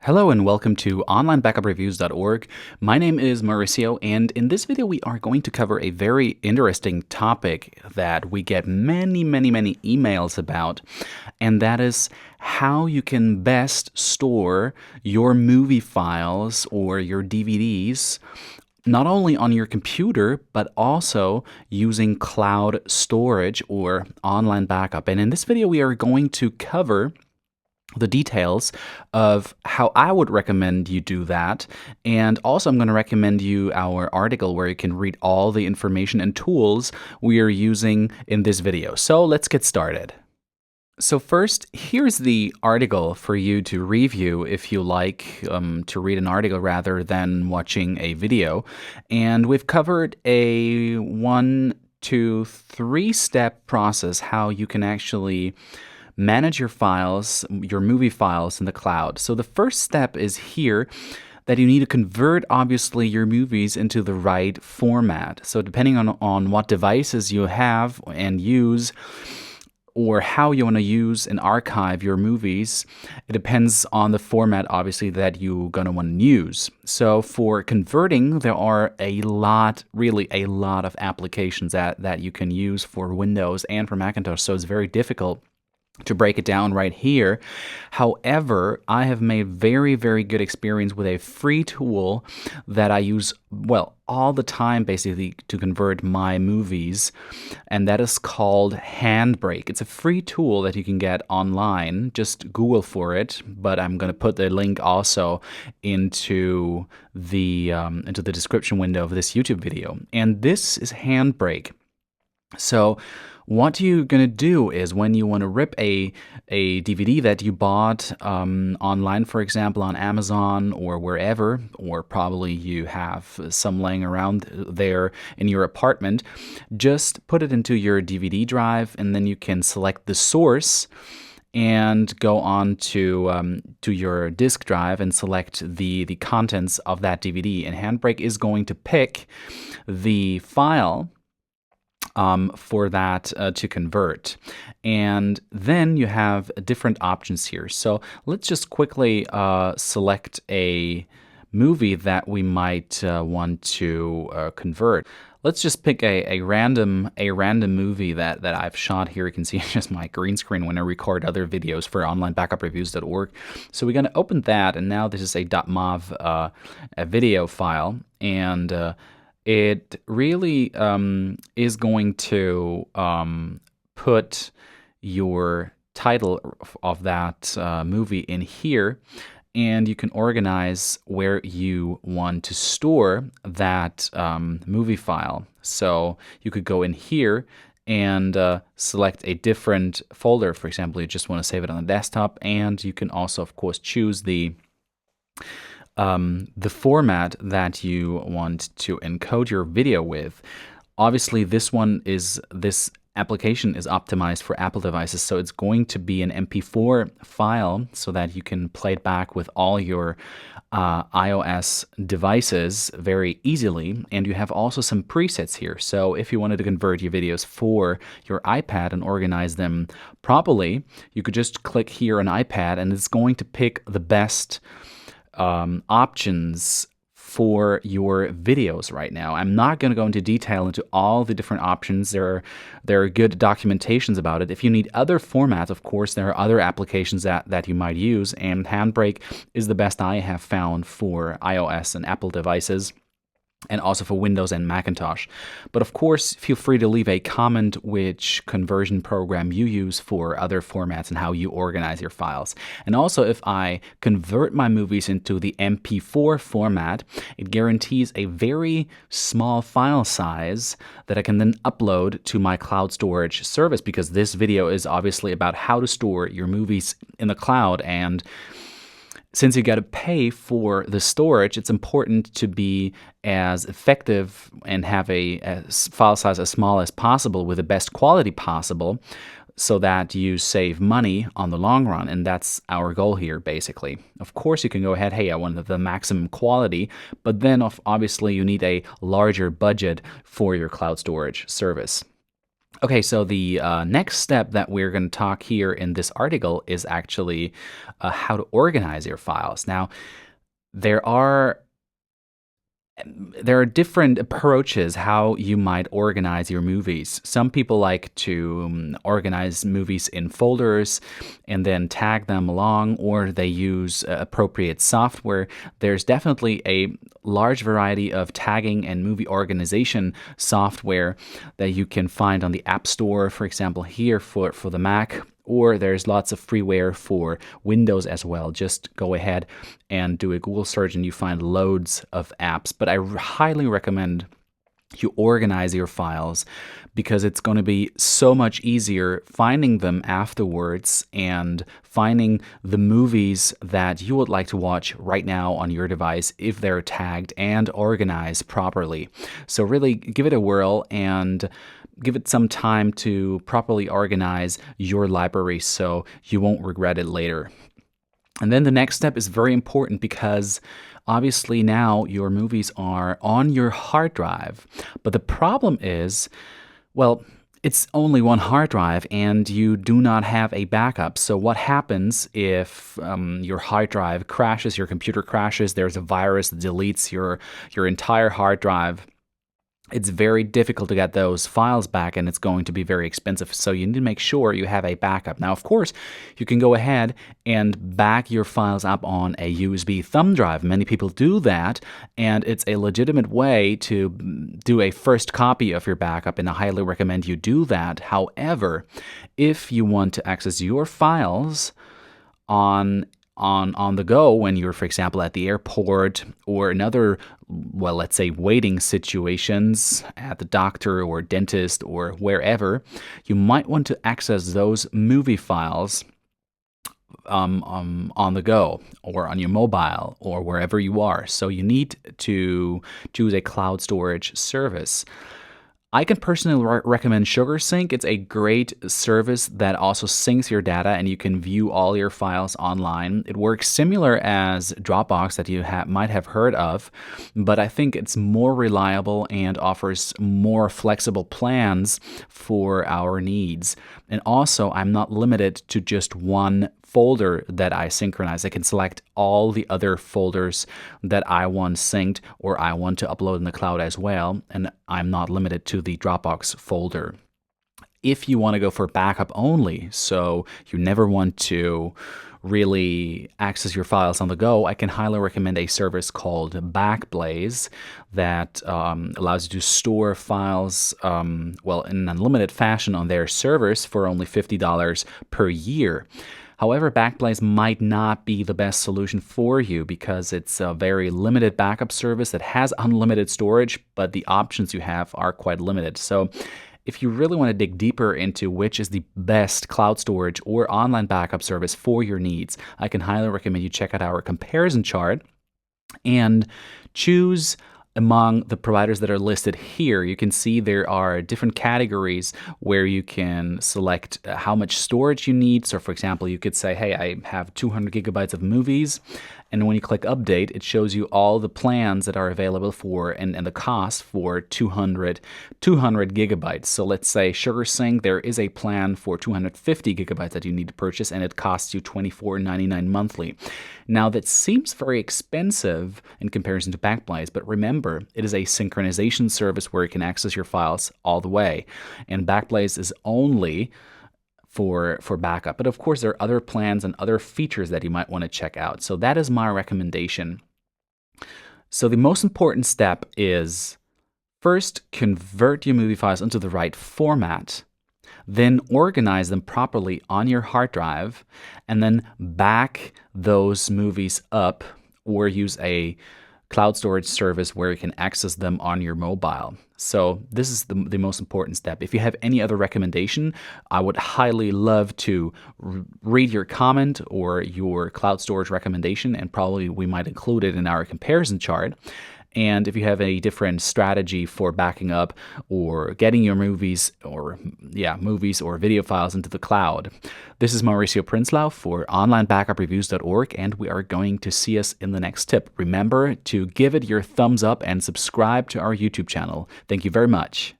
Hello and welcome to onlinebackupreviews.org. My name is Mauricio, and in this video we are going to cover a very interesting topic that we get many emails about, and that is how you can best store your movie files or your DVDs not only on your computer, but also using cloud storage or online backup. And in this video we are going to cover the details of how I would recommend you do that. And also I'm going to recommend you our article where you can read all the information and tools we are using in this video. So let's get started. So first, here's the article for you to review if you like to read an article rather than watching a video. And we've covered a 1, 2, 3-step process how you can actually manage your files, your movie files in the cloud. So the first step is here that you need to convert, obviously, your movies into the right format. So depending on what devices you have and use, or how you want to use and archive your movies, it depends on the format, obviously, that you're going to want to use. So for converting, there are really a lot of applications that you can use for Windows and for Macintosh, so it's very difficult to break it down right here. However, I have made very good experience with a free tool that I use, all the time basically to convert my movies, and that is called Handbrake. It's a free tool that you can get online. Just Google for it, but I'm going to put the link also into the description window of this YouTube video. And this is Handbrake. So what you're going to do is when you want to rip a DVD that you bought online, for example, on Amazon or wherever, or probably you have some laying around there in your apartment, just put it into your DVD drive, and then you can select the source and go on to your disk drive and select the contents of that DVD. And Handbrake is going to pick the file for that to convert. And then you have different options here. So let's just quickly select a movie that we might want to convert. Let's just pick a random movie that I've shot here. You can see just my green screen when I record other videos for onlinebackupreviews.org. So we're going to open that, and now this is a .mov a video file, and it really is going to put your title of that movie in here, and you can organize where you want to store that movie file. So you could go in here and select a different folder. For example, you just want to save it on the desktop, and you can also, of course, choose the format that you want to encode your video with. Obviously, this application is optimized for Apple devices, so it's going to be an MP4 file so that you can play it back with all your iOS devices very easily. And you have also some presets here. So if you wanted to convert your videos for your iPad and organize them properly, you could just click here on iPad, and it's going to pick the best options for your videos right now. I'm not going to go into detail into all the different options. There are good documentations about it. If you need other formats, of course, there are other applications that you might use, and Handbrake is the best I have found for iOS and Apple devices, and also for Windows and Macintosh. But of course, feel free to leave a comment which conversion program you use for other formats and how you organize your files. And also, if I convert my movies into the MP4 format, it guarantees a very small file size that I can then upload to my cloud storage service, because this video is obviously about how to store your movies in the cloud. And since you got to pay for the storage, it's important to be as effective and have a file size as small as possible with the best quality possible, so that you save money on the long run. And that's our goal here, basically. Of course, you can go ahead, hey, I want the maximum quality, but then obviously you need a larger budget for your cloud storage service. Okay, so the next step that we're going to talk here in this article is actually how to organize your files. Now, there are there are different approaches how you might organize your movies. Some people like to organize movies in folders and then tag them along, or they use appropriate software. There's definitely a large variety of tagging and movie organization software that you can find on the App Store, for example, here for the Mac, or there's lots of freeware for Windows as well. Just go ahead and do a Google search and you find loads of apps. But I highly recommend you organize your files because it's going to be so much easier finding them afterwards and finding the movies that you would like to watch right now on your device if they're tagged and organized properly. So really give it a whirl and give it some time to properly organize your library so you won't regret it later. And then the next step is very important because obviously now your movies are on your hard drive. But the problem is, well, it's only one hard drive and you do not have a backup. So what happens if your hard drive crashes, your computer crashes, there's a virus that deletes your entire hard drive? It's very difficult to get those files back and it's going to be very expensive. So you need to make sure you have a backup. Now, of course, you can go ahead and back your files up on a USB thumb drive. Many people do that, and it's a legitimate way to do a first copy of your backup, and I highly recommend you do that. However, if you want to access your files on the go when you're, for example, at the airport or in other, well, let's say waiting situations at the doctor or dentist or wherever, you might want to access those movie files on the go or on your mobile or wherever you are. So you need to choose a cloud storage service. I can personally recommend SugarSync. It's a great service that also syncs your data and you can view all your files online. It works similar as Dropbox that you might have heard of, but I think it's more reliable and offers more flexible plans for our needs. And also, I'm not limited to just one folder that I synchronize. I can select all the other folders that I want synced or I want to upload in the cloud as well, and I'm not limited to the Dropbox folder. If you want to go for backup only, so you never want to really access your files on the go, I can highly recommend a service called Backblaze that allows you to store files well, in an unlimited fashion on their servers for only $50 per year. However, Backblaze might not be the best solution for you because it's a very limited backup service that has unlimited storage, but the options you have are quite limited. So if you really want to dig deeper into which is the best cloud storage or online backup service for your needs, I can highly recommend you check out our comparison chart and choose among the providers that are listed here. You can see there are different categories where you can select how much storage you need. So for example, you could say, hey, I have 200 gigabytes of movies. And when you click update, it shows you all the plans that are available for and the cost for 200 gigabytes. So let's say SugarSync, there is a plan for 250 gigabytes that you need to purchase, and it costs you $24.99 monthly. Now that seems very expensive in comparison to Backblaze, but remember, it is a synchronization service where you can access your files all the way. And Backblaze is only for backup. But of course, there are other plans and other features that you might want to check out. So that is my recommendation. So the most important step is first convert your movie files into the right format, then organize them properly on your hard drive, and then back those movies up or use a cloud storage service where you can access them on your mobile. So this is the most important step. If you have any other recommendation, I would highly love to read your comment or your cloud storage recommendation, and probably we might include it in our comparison chart. And if you have a different strategy for backing up or getting your movies or video files into the cloud. This is Mauricio Prinslao for onlinebackupreviews.org, and we are going to see us in the next tip. Remember to give it your thumbs up and subscribe to our YouTube channel. Thank you very much.